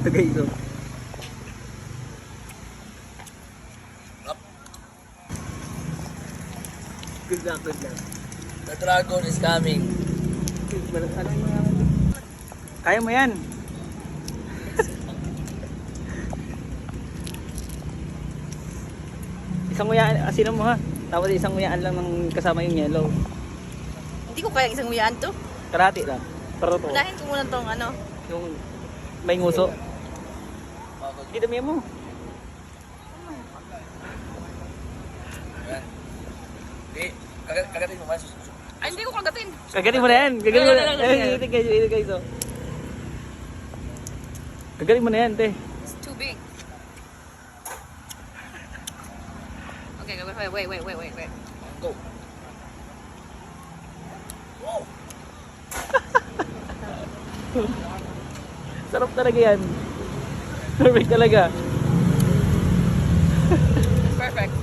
guys. Oh. Good luck, good luck. The dragon is coming. Kaya mo yan. Isang nguyaan, asinan mo ha. Tapos isang nguyaan lang ng kasama yung yellow. Hindi ko kaya isang uyaan to. Karate lang. Pero to. Unahin ko muna tong ano. Yung may nguso. Hindi dami mo. Eh, kagatin mo mas. Ay, hindi ko kagatin. Gagaling mo na yan. Gagaling mo na yan. Ito guys. Oh. Gagaling mo na yan, te. It's too big. Okay, wait. Go. Wow. Sarap talaga yan. Perfect talaga. Perfect.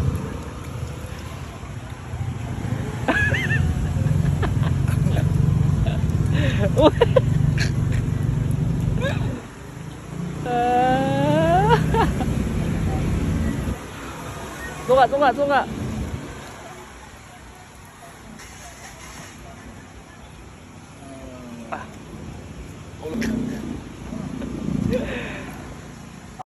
Tunga.